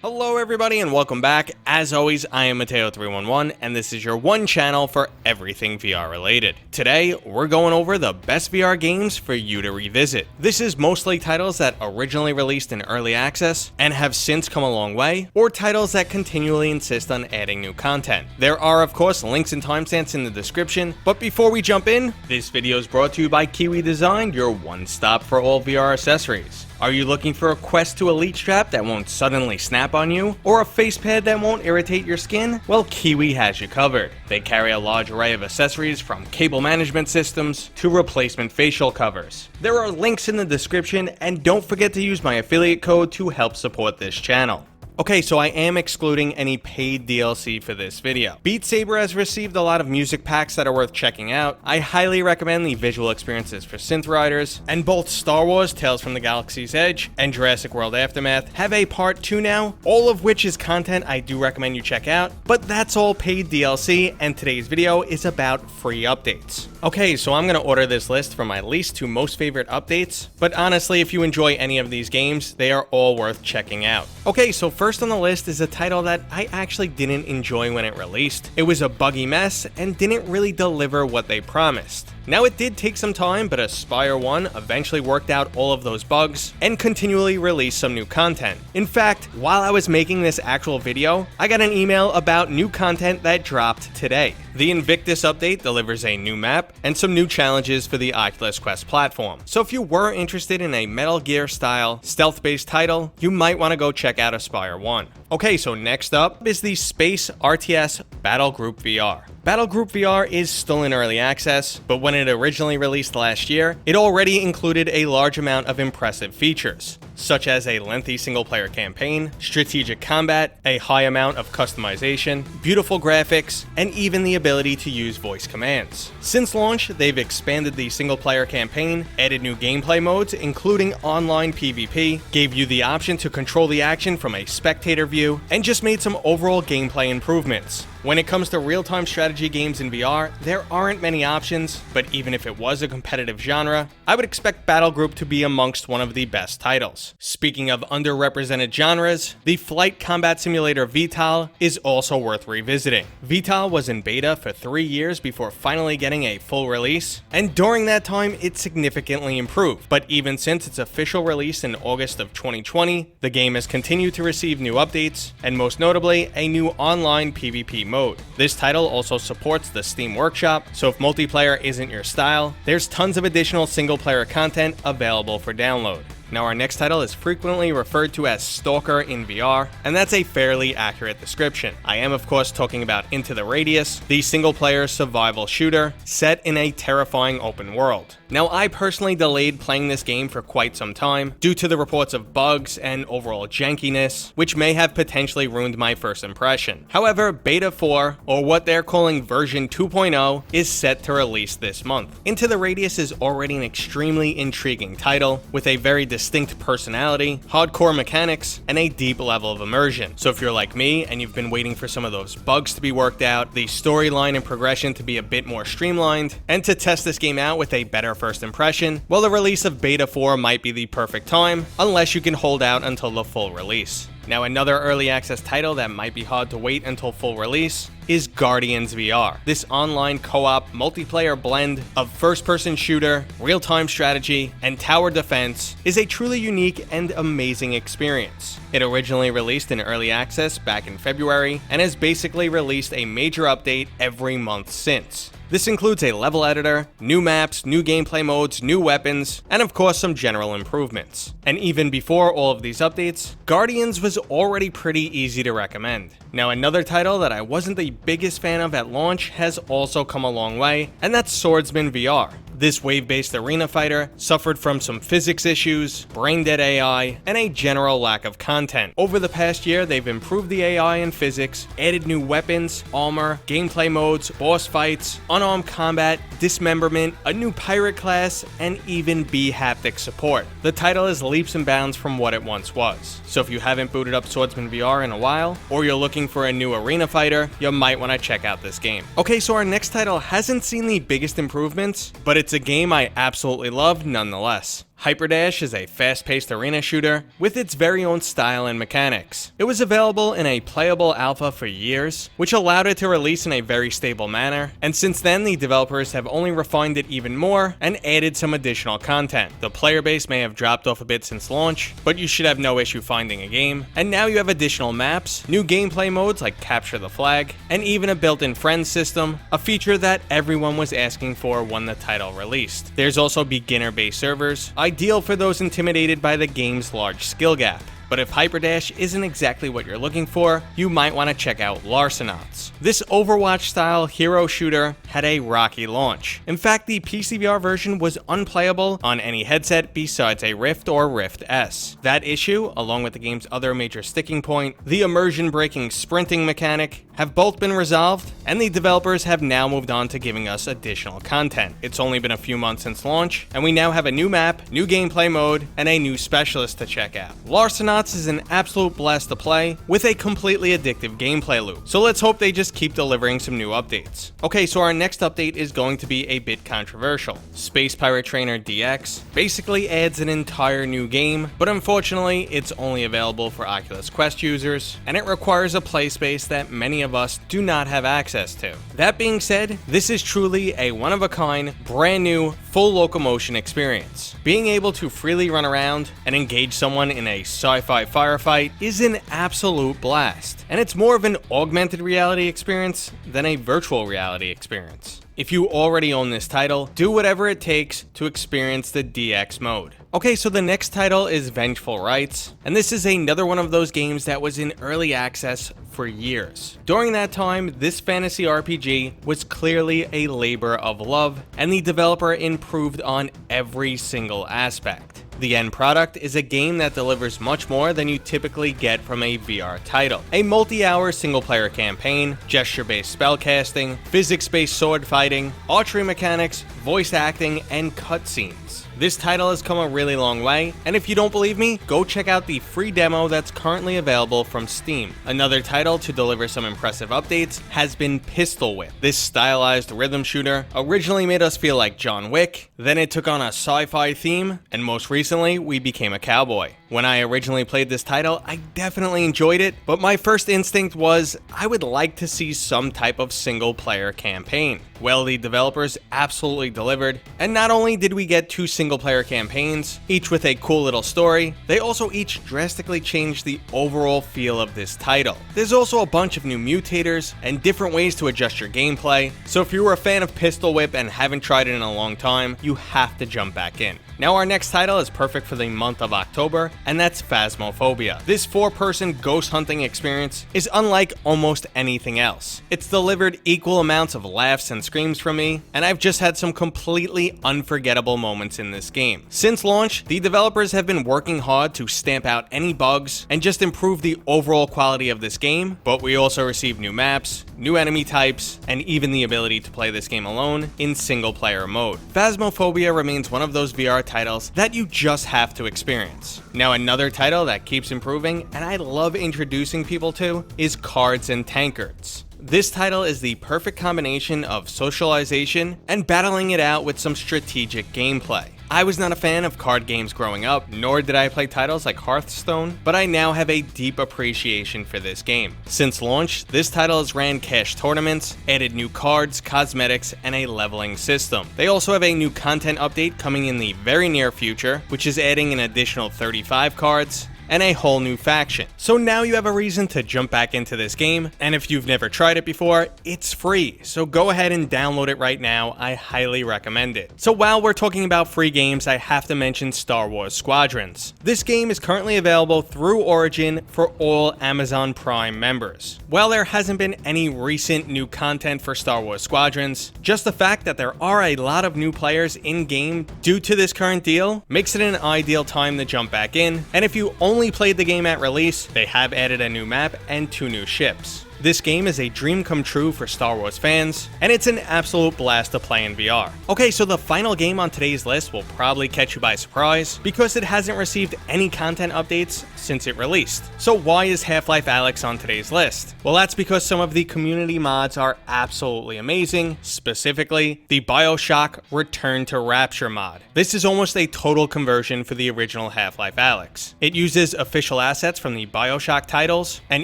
Hello everybody and welcome back. As always, I am Mateo311 and this is your one channel for everything VR related. Today, we're going over the best VR games for you to revisit. This is mostly titles that originally released in early access and have since come a long way, or titles that continually insist on adding new content. There are of course links and timestamps in the description, but before we jump in, this video is brought to you by Kiwi Design, your one-stop for all VR accessories. Are you looking for a Quest 2 Elite strap that won't suddenly snap on you? Or a face pad that won't irritate your skin? Well, Kiwi has you covered. They carry a large array of accessories from cable management systems to replacement facial covers. There are links in the description, and don't forget to use my affiliate code to help support this channel. Okay, so I am excluding any paid DLC for this video. Beat Saber has received a lot of music packs that are worth checking out. I highly recommend the visual experiences for synth riders, and both Star Wars Tales from the Galaxy's Edge and Jurassic World Aftermath have a part 2 now, all of which is content I do recommend you check out, but that's all paid DLC, and today's video is about free updates. Okay, so I'm gonna order this list from my least to most favorite updates, but honestly, if you enjoy any of these games, they are all worth checking out. Okay, so first on the list is a title that I actually didn't enjoy when it released. It was a buggy mess and didn't really deliver what they promised. Now it did take some time, but Espire 1 eventually worked out all of those bugs and continually released some new content. In fact, while I was making this actual video, I got an email about new content that dropped today. The Invictus update delivers a new map and some new challenges for the Oculus Quest platform. So if you were interested in a Metal Gear style, stealth-based title, you might want to go check out Espire 1. Okay, so next up is the Space RTS Battlegroup VR. Battlegroup VR is still in early access, but when it originally released last year, it already included a large amount of impressive features, such as a lengthy single-player campaign, strategic combat, a high amount of customization, beautiful graphics, and even the ability to use voice commands. Since launch, they've expanded the single-player campaign, added new gameplay modes, including online PvP, gave you the option to control the action from a spectator view, and just made some overall gameplay improvements. When it comes to real-time strategy games in VR, there aren't many options, but even if it was a competitive genre, I would expect Battlegroup to be amongst one of the best titles. Speaking of underrepresented genres, the flight combat simulator Vtol is also worth revisiting. Vtol was in beta for 3 years before finally getting a full release, and during that time it significantly improved. But even since its official release in August of 2020, the game has continued to receive new updates, and most notably, a new online PvP mode. This title also supports the Steam Workshop, so if multiplayer isn't your style, there's tons of additional single-player content available for download. Now our next title is frequently referred to as Stalker in VR, and that's a fairly accurate description. I am of course talking about Into the Radius, the single-player survival shooter set in a terrifying open world. Now I personally delayed playing this game for quite some time due to the reports of bugs and overall jankiness, which may have potentially ruined my first impression. However, Beta 4, or what they're calling version 2.0, is set to release this month. Into the Radius is already an extremely intriguing title with a very distinct personality, hardcore mechanics, and a deep level of immersion. So if you're like me and you've been waiting for some of those bugs to be worked out, the storyline and progression to be a bit more streamlined, and to test this game out with a better first impression, well, the release of Beta 4 might be the perfect time, unless you can hold out until the full release. Now another early access title that might be hard to wait until full release is Guardians VR. This online co-op multiplayer blend of first-person shooter, real-time strategy, and tower defense is a truly unique and amazing experience. It originally released in early access back in February and has basically released a major update every month since. This includes a level editor, new maps, new gameplay modes, new weapons, and of course some general improvements. And even before all of these updates, Guardians was already pretty easy to recommend. Now another title that I wasn't the biggest fan of at launch has also come a long way, and that's Swordsman VR. This wave-based arena fighter suffered from some physics issues, brain-dead AI, and a general lack of content. Over the past year, they've improved the AI and physics, added new weapons, armor, gameplay modes, boss fights, unarmed combat, dismemberment, a new pirate class, and even B-haptic support. The title is leaps and bounds from what it once was. So if you haven't booted up Swordsman VR in a while, or you're looking for a new arena fighter, you might want to check out this game. Okay, so our next title hasn't seen the biggest improvements, but it's a game I absolutely love nonetheless. Hyperdash is a fast-paced arena shooter with its very own style and mechanics. It was available in a playable alpha for years, which allowed it to release in a very stable manner, and since then the developers have only refined it even more and added some additional content. The player base may have dropped off a bit since launch, but you should have no issue finding a game, and now you have additional maps, new gameplay modes like Capture the Flag, and even a built-in friends system, a feature that everyone was asking for when the title released. There's also beginner-based servers, ideal for those intimidated by the game's large skill gap. But if Hyperdash isn't exactly what you're looking for, you might want to check out Larcenauts. This Overwatch-style hero shooter had a rocky launch. In fact, the PCVR version was unplayable on any headset besides a Rift or Rift S. That issue, along with the game's other major sticking point, the immersion-breaking sprinting mechanic, have both been resolved, and the developers have now moved on to giving us additional content. It's only been a few months since launch, and we now have a new map, new gameplay mode, and a new specialist to check out. Larcenauts is an absolute blast to play with a completely addictive gameplay loop, so let's hope they just keep delivering some new updates. Okay, so our next update is going to be a bit controversial. Space Pirate Trainer DX basically adds an entire new game, but unfortunately it's only available for Oculus Quest users, and it requires a play space that many of us do not have access to. That being said, this is truly a one-of-a-kind, brand new, full locomotion experience. Being able to freely run around and engage someone in a sci-fi firefight is an absolute blast, and it's more of an augmented reality experience than a virtual reality experience. If you already own this title, do whatever it takes to experience the DX mode. Okay, so the next title is Vengeful Rights, and this is another one of those games that was in early access for years. During that time, this fantasy RPG was clearly a labor of love, and the developer improved on every single aspect. The end product is a game that delivers much more than you typically get from a VR title. A multi-hour single-player campaign, gesture-based spellcasting, physics-based sword fighting, archery mechanics, voice acting, and cutscenes. This title has come a really long way, and if you don't believe me, go check out the free demo that's currently available from Steam. Another title to deliver some impressive updates has been Pistolwhip. This stylized rhythm shooter originally made us feel like John Wick, then it took on a sci-fi theme, and most recently, we became a cowboy. When I originally played this title, I definitely enjoyed it, but my first instinct was, I would like to see some type of single-player campaign. Well, the developers absolutely delivered, and not only did we get 2 single-player campaigns, each with a cool little story, they also each drastically changed the overall feel of this title. There's also a bunch of new mutators and different ways to adjust your gameplay, so if you were a fan of Pistolwhip and haven't tried it in a long time, you have to jump back in. Now our next title is perfect for the month of October, and that's Phasmophobia. This 4-person ghost hunting experience is unlike almost anything else. It's delivered equal amounts of laughs and screams from me, and I've just had some completely unforgettable moments in this game. Since launch, the developers have been working hard to stamp out any bugs and just improve the overall quality of this game, but we also received new maps, new enemy types, and even the ability to play this game alone in single-player mode. Phasmophobia remains one of those VR titles that you just have to experience. Now another title that keeps improving, and I love introducing people to, is Cards and Tankards. This title is the perfect combination of socialization and battling it out with some strategic gameplay. I was not a fan of card games growing up, nor did I play titles like Hearthstone, but I now have a deep appreciation for this game. Since launch, this title has ran cash tournaments, added new cards, cosmetics, and a leveling system. They also have a new content update coming in the very near future, which is adding an additional 35 cards, and a whole new faction. So now you have a reason to jump back into this game, and if you've never tried it before, it's free, so go ahead and download it right now. I highly recommend it. So while we're talking about free games, I have to mention Star Wars Squadrons. This game is currently available through Origin for all Amazon Prime members. While there hasn't been any recent new content for Star Wars Squadrons, just the fact that there are a lot of new players in-game due to this current deal makes it an ideal time to jump back in, and if you only played the game at release, they have added a new map and 2 new ships. this game is a dream come true for Star Wars fans, and it's an absolute blast to play in VR. Okay, so the final game on today's list will probably catch you by surprise, because it hasn't received any content updates since it released. So why is Half-Life Alyx on today's list? Well, that's because some of the community mods are absolutely amazing, specifically the BioShock Return to Rapture mod. This is almost a total conversion for the original Half-Life Alyx. It uses official assets from the BioShock titles, and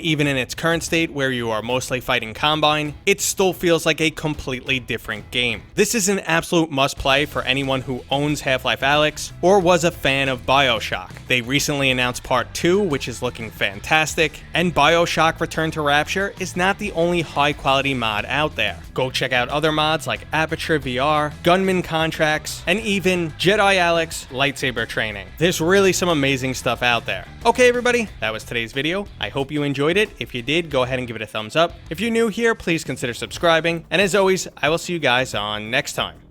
even in its current state where you are mostly fighting Combine, it still feels like a completely different game. This is an absolute must-play for anyone who owns Half-Life Alyx or was a fan of BioShock. They recently announced Part 2, which is looking fantastic, and BioShock Return to Rapture is not the only high-quality mod out there. Go check out other mods like Aperture VR, Gunman Contracts, and even Jedi Alyx lightsaber training. There's really some amazing stuff out there. Okay everybody, that was today's video. I hope you enjoyed it. If you did, go ahead and give it a thumbs up. If you're new here, please consider subscribing, and as always, I will see you guys on next time.